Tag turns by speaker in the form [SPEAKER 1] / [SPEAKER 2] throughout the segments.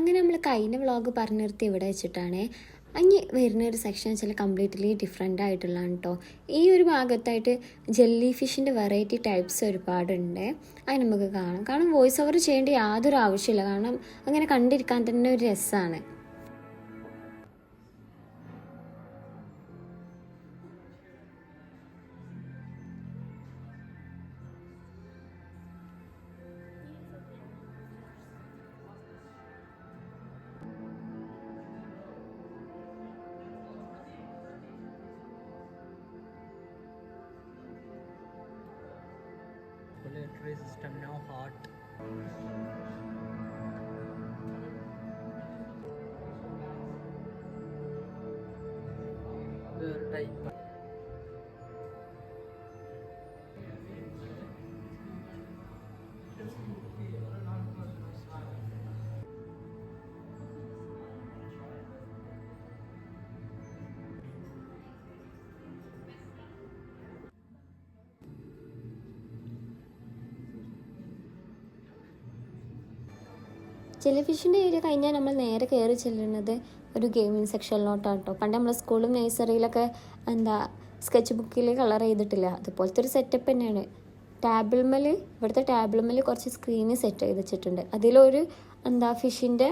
[SPEAKER 1] അങ്ങനെ നമ്മൾ കഴിഞ്ഞ വ്ളോഗ് പറഞ്ഞു നിർത്തി ഇവിടെ വെച്ചിട്ടാണ്. ഇനി വരുന്ന ഒരു സെക്ഷൻ വെച്ചാൽ കംപ്ലീറ്റ്ലി ഡിഫറെൻ്റ് ആയിട്ടുള്ളതാണ് കേട്ടോ. ഈ ഒരു ഭാഗത്തായിട്ട് ജെല്ലി ഫിഷിൻ്റെ വെറൈറ്റി ടൈപ്സ് ഒരുപാടുണ്ട്. അത് നമുക്ക് കാണാം. കാരണം വോയിസ് ഓവർ ചെയ്യേണ്ട യാതൊരു ആവശ്യമില്ല. കാരണം അങ്ങനെ കണ്ടിരിക്കാൻ തന്നെ ഒരു രസമാണ്.
[SPEAKER 2] Circulatory system now heart. The type.
[SPEAKER 1] Jelly ഫിഷിൻ്റെ ഏരിയ കഴിഞ്ഞാൽ നമ്മൾ നേരെ കയറി ചെല്ലുന്നത് ഒരു ഗെയിമിങ് സെക്ഷനിലോട്ടാണ് കേട്ടോ. പണ്ട് നമ്മൾ സ്കൂളും നഴ്സറിയിലൊക്കെ സ്കെച്ച് ബുക്കിൽ കളർ ചെയ്തിട്ടില്ല, അതുപോലത്തെ ഒരു സെറ്റപ്പ് തന്നെയാണ്. ഇവിടുത്തെ ടേബിൾമേൽ കുറച്ച് സ്ക്രീന് സെറ്റ് ചെയ്ത് വെച്ചിട്ടുണ്ട്. അതിലൊരു ഫിഷിൻ്റെ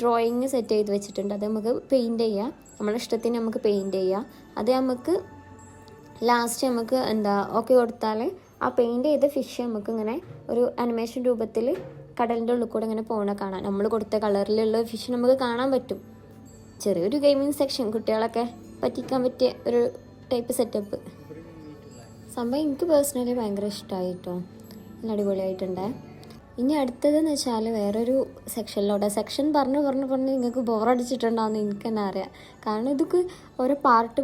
[SPEAKER 1] ഡ്രോയിങ് സെറ്റ് ചെയ്ത് വെച്ചിട്ടുണ്ട്. അത് നമുക്ക് പെയിൻറ്റ് ചെയ്യാം, നമ്മുടെ ഇഷ്ടത്തിന് നമുക്ക് പെയിൻറ്റ് ചെയ്യാം. അത് നമുക്ക് ലാസ്റ്റ് നമുക്ക് ഓക്കെ കൊടുത്താൽ ആ പെയിൻറ്റ് ചെയ്ത ഫിഷ് നമുക്ക് ഇങ്ങനെ ഒരു അനിമേഷൻ രൂപത്തിൽ കടലിൻ്റെ ഉള്ളിൽ കൂടെ ഇങ്ങനെ പോകണ കാണാം. നമ്മൾ കൊടുത്ത കളറിലുള്ള ഫിഷ് നമുക്ക് കാണാൻ പറ്റും. ചെറിയൊരു ഗെയിമിങ് സെക്ഷൻ, കുട്ടികളൊക്കെ പറ്റിക്കാൻ പറ്റിയ ഒരു ടൈപ്പ് സെറ്റപ്പ് സംഭവം. എനിക്ക് പേഴ്സണലി ഭയങ്കര ഇഷ്ടമായി കേട്ടോ, നല്ല അടിപൊളിയായിട്ടുണ്ട്. ഇനി അടുത്തതെന്ന് വെച്ചാൽ വേറൊരു സെക്ഷൻ പറഞ്ഞ് നിങ്ങൾക്ക് ബോറടിച്ചിട്ടുണ്ടാവുമെന്ന് എനിക്ക് തന്നെ അറിയാം. കാരണം ഇതൊക്കെ ഓരോ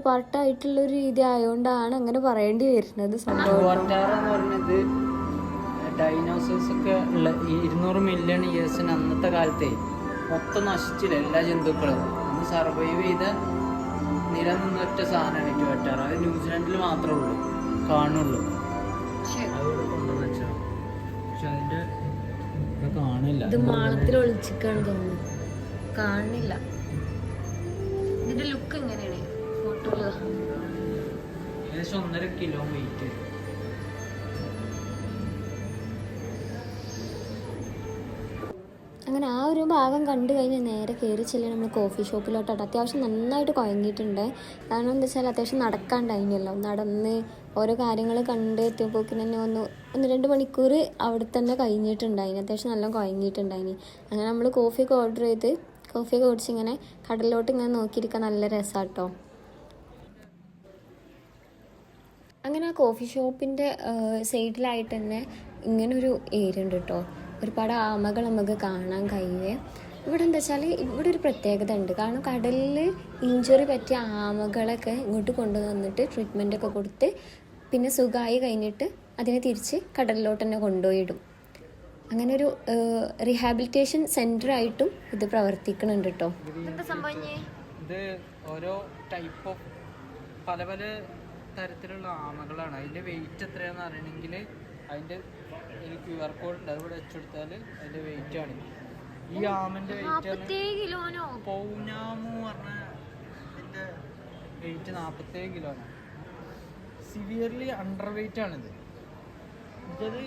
[SPEAKER 1] പാർട്ടായിട്ടുള്ളൊരു രീതി ആയതുകൊണ്ടാണ് അങ്ങനെ പറയേണ്ടി വരുന്നത്. സംഭവം
[SPEAKER 2] ഡൈനോസേഴ്സ് ഒക്കെ ഉള്ള 200 മില്യൺ ഇയേഴ്സിന് അന്നത്തെ കാലത്തെ മൊത്തം നശിച്ചില്ല. എല്ലാ ജന്തുക്കളും അന്ന് സർവൈവ് ചെയ്ത നിലനിന്നൊറ്റ സാധനമാണ് ഇറ്റുവറ്റാറ്. അത് ന്യൂസിലാൻഡിൽ മാത്രമേ ഉള്ളൂ കാണുള്ളൂ. അവിടെ കൊണ്ടുവന്ന് വെച്ചാൽ പക്ഷെ അതിൻ്റെ കാണില്ല.
[SPEAKER 1] ഇത് മാളത്തിൽ ഒളിച്ചിക്കാണ് തോന്നുന്നു, കാണില്ല. ഇതിന്റെ ലുക്ക് എങ്ങനെയാണ് ഫോട്ടോയില്?
[SPEAKER 2] ഏകദേശം 1.5 കിലോ വെയിറ്റ്.
[SPEAKER 1] അങ്ങനെ ആ ഒരു ഭാഗം കണ്ടു കഴിഞ്ഞാൽ നേരെ കയറി ചെല്ലുക നമ്മൾ കോഫി ഷോപ്പിലോട്ടാണ്. അത്യാവശ്യം നന്നായിട്ട് കുഴങ്ങിയിട്ടുണ്ട്. കാരണം എന്താ വെച്ചാൽ അത്യാവശ്യം നടക്കാണ്ടായിനല്ലോ. നടന്ന് ഓരോ കാര്യങ്ങൾ കണ്ട് എത്തിയപ്പോക്കിന് തന്നെ 1-2 മണിക്കൂർ അവിടെ തന്നെ കഴിഞ്ഞിട്ടുണ്ടായിന്. അത്യാവശ്യം നല്ല കുഴങ്ങിയിട്ടുണ്ടായിന്. അങ്ങനെ നമ്മൾ കോഫിയൊക്കെ ഓർഡർ ചെയ്ത് കോഫിയൊക്കെ കുടിച്ച് ഇങ്ങനെ കടലിലോട്ട് ഇങ്ങനെ നോക്കിയിരിക്കാൻ നല്ല രസമാട്ടോ. അങ്ങനെ ആ കോഫി ഷോപ്പിൻ്റെ സൈഡിലായിട്ട് തന്നെ ഇങ്ങനൊരു ഏരിയ ഉണ്ട് കേട്ടോ. ഒരുപാട് ആമകൾ നമുക്ക് കാണാൻ കഴിയുമേ. ഇവിടെ എന്താ വെച്ചാൽ ഇവിടെ ഒരു പ്രത്യേകത ഉണ്ട്. കാരണം കടലിൽ ഇഞ്ചുറി പറ്റിയ ആമകളൊക്കെ ഇങ്ങോട്ട് കൊണ്ടുവന്നിട്ട് ട്രീറ്റ്മെൻറ്റൊക്കെ കൊടുത്ത് പിന്നെ സുഖമായി കഴിഞ്ഞിട്ട് അതിനെ തിരിച്ച് കടലിലോട്ട് തന്നെ കൊണ്ടുപോയിടും. അങ്ങനെ ഒരു റീഹാബിലിറ്റേഷൻ സെൻ്റർ ആയിട്ടും ഇത് പ്രവർത്തിക്കുന്നുണ്ട് കേട്ടോ. എന്താ സംഭവം?
[SPEAKER 2] ഇത് ഓരോ ടൈപ്പ് ഓഫ് പല തരത്തിലുള്ള ആമകളാണ്. അതിൻ്റെ വെയിറ്റ് എത്രയാണെന്ന് അറിയണമെങ്കിൽ അതിൻ്റെ QR കോഡ് ഉണ്ട്, അത് ഇവിടെ വെച്ചെടുത്താൽ അതിൻ്റെ വെയിറ്റ് ആണ്. ഈ ആമൻ്റെ വെയിറ്റ് പൗനാമു പറഞ്ഞ ഇതിൻ്റെ വെയിറ്റ് 47 കിലോയാണ്. സിവിയർലി അണ്ടർ വെയിറ്റ് ആണിത്. ഇതത്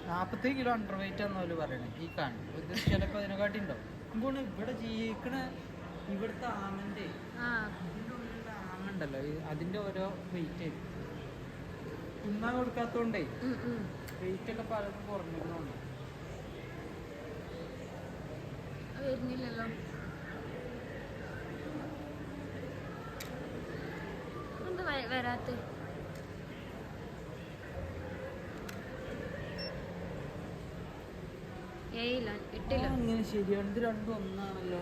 [SPEAKER 2] 47 കിലോ അണ്ടർ വെയിറ്റ് ആണെന്ന് അവർ പറയണത്. ഈ കാണും ഇത് ചിലപ്പോൾ അതിനെക്കാട്ടി ഉണ്ടാവും. എന്തുകൊണ്ട് ഇവിടെ ജീവിക്കണ ഇവിടുത്തെ ആമൻ്റെ ഇതിൻ്റെ ഉള്ളിലുള്ള ആമ ഉണ്ടല്ലോ, അതിൻ്റെ ഓരോ വെയിറ്റ് തിന്നാൻ കൊടുക്കാത്തോണ്ടേ വെയിറ്റ് ഒക്കെ പലതും കുറഞ്ഞിരുന്നുണ്ട്. അങ്ങനെ ശരിയാണ്. ഇത് രണ്ടും ഒന്നാണല്ലോ.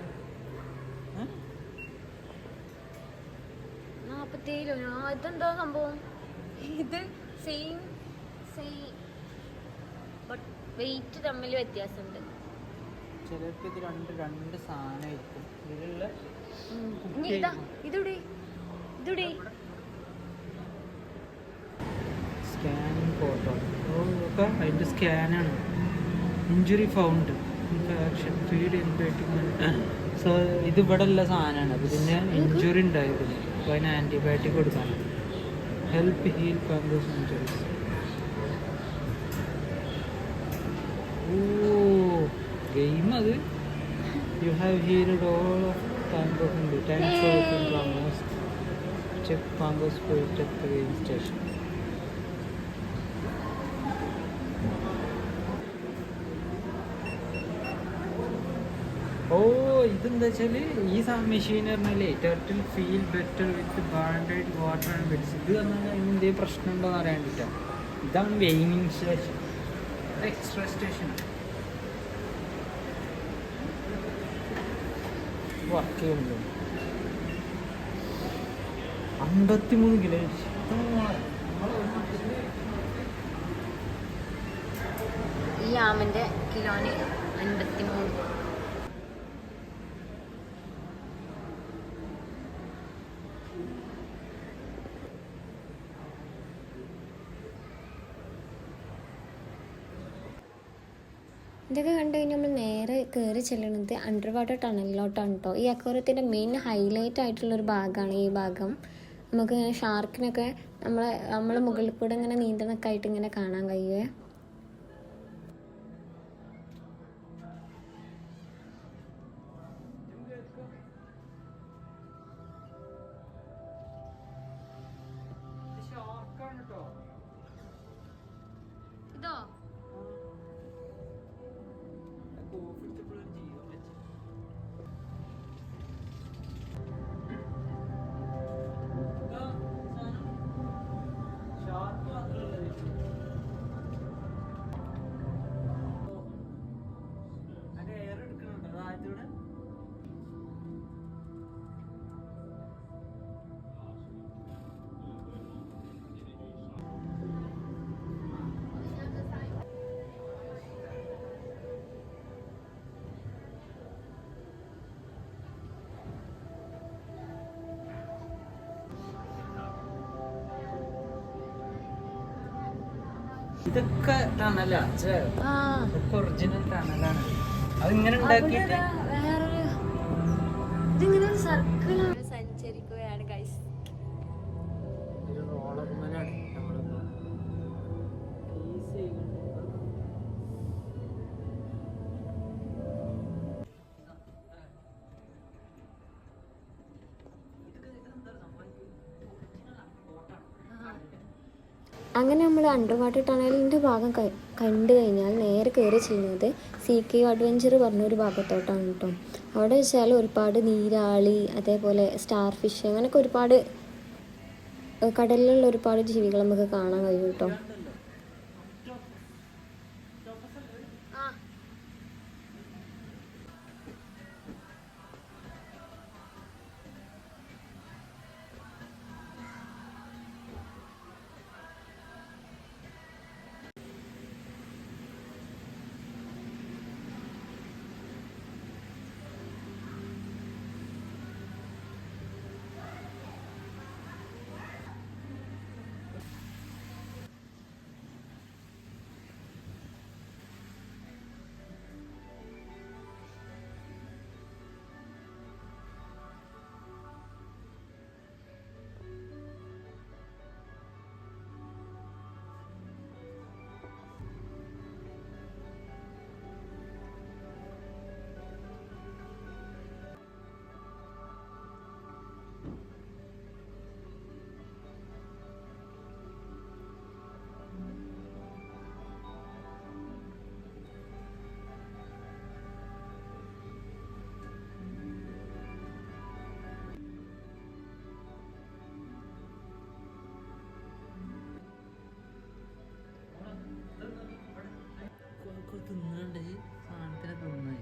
[SPEAKER 1] 47. ഇതെന്താ സംഭവം? ഇത് സെയിം ബട്ട് വെയിറ്റ് തമ്മിൽ വ്യത്യാസമുണ്ട്.
[SPEAKER 2] ചിലപ്പോൾ ഇത് രണ്ട് സാധനമായിരിക്കും ഇതിലുള്ള.
[SPEAKER 1] ഇതൂടെ
[SPEAKER 2] സ്കാനിങ് ഫോട്ടോ ഒക്കെ അതിൻ്റെ സ്കാനാണ്. Injury found infection feed infecting. So ഇത് ഇവിടെ ഉള്ള സാധനമാണ്. അപ്പോൾ ഇതിന് ഇഞ്ചുറി ഉണ്ടായിരുന്നു, അപ്പോൾ അതിന് ആൻറ്റിബയോട്ടിക് കൊടുക്കാൻ. Help heal fungus injuries. Oh game അത്. You have healed all of times of check fungus പോയിട്ട് at the game station. Oh ഇതെന്താ വെച്ചാൽ ഈ മെഷീൻ പറഞ്ഞാലേ turtle feel better with bandaged water and beds. ഇത് പറഞ്ഞാൽ അതിന് എന്തെങ്കിലും പ്രശ്നം ഉണ്ടോ എന്ന് അറിയാൻ വേണ്ടിയിട്ടാണ്. ഇതാണ് waning station, extra station work ചെയ്യുന്നുണ്ട്. 53 കിലോ.
[SPEAKER 1] ഈ ആമിൻ്റെ കിലോന് 53. ഇതൊക്കെ കണ്ടു കഴിഞ്ഞാൽ നമ്മൾ നേരെ കയറി ചെല്ലുന്നത് അണ്ടർ വാട്ടർ ടണലിലോട്ടാണ് കേട്ടോ. ഈ അക്വേറിയത്തിൻ്റെ മെയിൻ ഹൈലൈറ്റ് ആയിട്ടുള്ളൊരു ഭാഗമാണ് ഈ ഭാഗം. നമുക്ക് ഇങ്ങനെ ഷാർക്കിനൊക്കെ നമ്മൾ മുകളിൽ കൂടെ ഇങ്ങനെ നീന്തണൊക്കെ ആയിട്ട് ഇങ്ങനെ കാണാൻ കഴിയുമേ. ഇതോ
[SPEAKER 2] ഇതൊക്കെ ടണലാ, ഇതൊക്കെ ഒറിജിനൽ ടണലാണ്. അതിങ്ങനെ ഉണ്ടാക്കിയിട്ട്
[SPEAKER 1] ഇതിങ്ങനെ ഒരു സർക്കിളാണ് സഞ്ചരിക്കുകയാണ് ഗൈസ്.
[SPEAKER 2] ഒരു റോളർമലാണ് നമ്മളിപ്പോ.
[SPEAKER 1] അങ്ങനെ നമ്മൾ അണ്ടർ വാട്ടർ ടണലിൻ്റെ ഭാഗം കണ്ടു കഴിഞ്ഞാൽ നേരെ കയറി ചെയ്യുന്നത് CK അഡ്വഞ്ചർ പറഞ്ഞൊരു ഭാഗത്തോട്ടാണ് കേട്ടോ. അവിടെ വെച്ചാൽ ഒരുപാട് നീരാളി, അതേപോലെ സ്റ്റാർ ഫിഷ്, അങ്ങനെയൊക്കെ ഒരുപാട് കടലിലുള്ള ഒരുപാട് ജീവികൾ നമുക്ക് കാണാൻ കഴിയും കേട്ടോ.
[SPEAKER 2] തിന്നുന്നുണ്ട് സാധനത്തിനെ തിന്നു.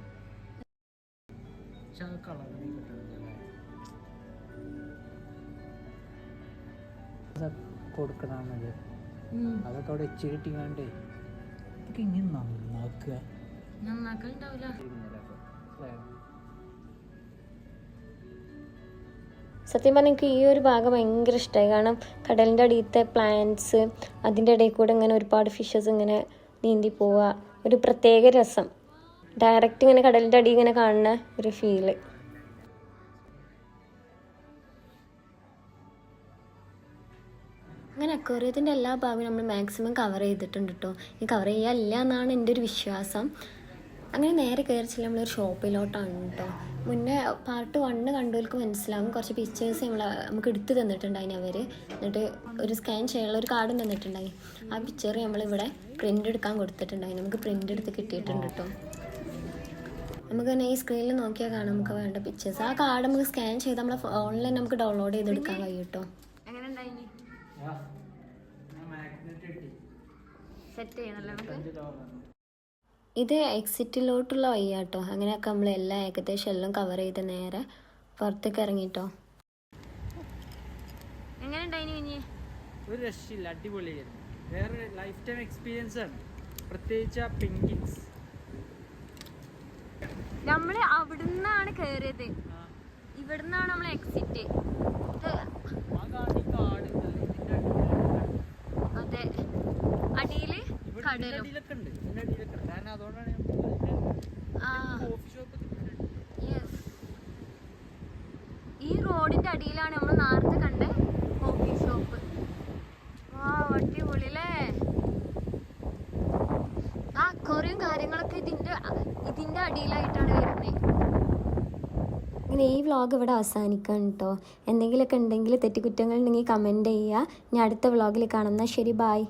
[SPEAKER 2] പക്ഷെ അത് കളറിൽ കൊടുക്കണത് അതൊക്കെ അവിടെ വെച്ച് കിട്ടിക്കാണ്ടേ ഇതൊക്കെ ഇങ്ങനെ നന്നാക്കുക.
[SPEAKER 1] സത്യം പറഞ്ഞാൽ എനിക്ക് ഈ ഒരു ഭാഗം ഭയങ്കര ഇഷ്ടമായി. കാരണം കടലിൻ്റെ അടിയത്തെ പ്ലാന്റ്സ്, അതിൻ്റെ ഇടയിൽ കൂടെ ഇങ്ങനെ ഒരുപാട് ഫിഷസ് ഇങ്ങനെ നീന്തി പോവുക, ഒരു പ്രത്യേക രസം. ഡയറക്റ്റ് ഇങ്ങനെ കടലിൻ്റെ അടി ഇങ്ങനെ കാണുന്ന ഒരു ഫീല്. അങ്ങനെ അക്വേറിയത്തിൻ്റെ എല്ലാ ഭാഗവും നമ്മൾ മാക്സിമം കവർ ചെയ്തിട്ടുണ്ട് കേട്ടോ. ഈ കവർ ചെയ്യാനില്ല എന്നാണ് എൻ്റെ ഒരു വിശ്വാസം. അങ്ങനെ നേരെ കയറി ചെല്ലുമ്പോൾ നമ്മളൊരു ഷോപ്പിലോട്ടാണ് കേട്ടോ. മുന്നേ പാർട്ട് 1 കണ്ടവർക്ക് മനസ്സിലാവും. കുറച്ച് പിക്ചേഴ്സ് നമുക്ക് എടുത്ത് തന്നിട്ടുണ്ടായിന് അവർ. എന്നിട്ട് ഒരു സ്കാൻ ചെയ്യാനുള്ള ഒരു കാർഡും തന്നിട്ടുണ്ടായി. ആ പിക്ചർ നമ്മളിവിടെ പ്രിൻ്റ് എടുക്കാൻ കൊടുത്തിട്ടുണ്ടായി. നമുക്ക് പ്രിൻ്റ് എടുത്ത് കിട്ടിയിട്ടുണ്ട് കേട്ടോ. നമുക്ക് തന്നെ ഈ സ്ക്രീനിൽ നോക്കിയാൽ കാണാം നമുക്ക് വേണ്ട പിക്ചേഴ്സ്. ആ കാർഡ് നമുക്ക് സ്കാൻ ചെയ്ത് നമ്മളെ ഫോണിൽ നമുക്ക് ഡൗൺലോഡ് ചെയ്തെടുക്കാൻ കഴിയും കേട്ടോ. എങ്ങനെ ഉണ്ടായി സെറ്റ് ചെയ്യണല്ലോ നമുക്ക്. ഇത് എക്സിറ്റിലോട്ടുള്ള വഴിയാട്ടോ. അങ്ങനെയൊക്കെ നമ്മൾ ഏകദേശം എല്ലാം കവർ ചെയ്ത് നേരെ പുറത്തേക്ക് ഇറങ്ങിട്ടോ. എങ്ങനെ ഉണ്ടായിനി?
[SPEAKER 2] ഒരു രക്ഷയില്ല, അടിപൊളിയായിരുന്നു. വേറെ ലൈഫ് ടൈം എക്സ്പീരിയൻസ് ആണ്. പ്രത്യേകിച്ച് ആ പെൻഗിൻസ്.
[SPEAKER 1] നമ്മൾ അവിടുന്നാണ് കയറിയത്, ഇവിടുന്നാണ് നമ്മൾ എക്സിറ്റ്. അതെ, അടിയില് കടലും. ഈ റോഡിന്റെ അടിയിലാണ് നമ്മൾ നേരത്തെ കണ്ട കോഫി ഷോപ്പ്. അടിപൊളിയല്ലേ? ആ അക്വേറിയം കാര്യങ്ങളൊക്കെ ഇതിന്റെ അടിയിലായിട്ടാണ് വരുന്നത്. ഇങ്ങനെ ഈ വ്ളോഗ് ഇവിടെ അവസാനിക്കാം കേട്ടോ. എന്തെങ്കിലുമൊക്കെ ഉണ്ടെങ്കിൽ തെറ്റുകുറ്റങ്ങൾ ഉണ്ടെങ്കിൽ കമൻറ്റ് ചെയ്യുക. ഞാൻ അടുത്ത വ്ളോഗിൽ കാണുന്ന. ശരി, ബായ്.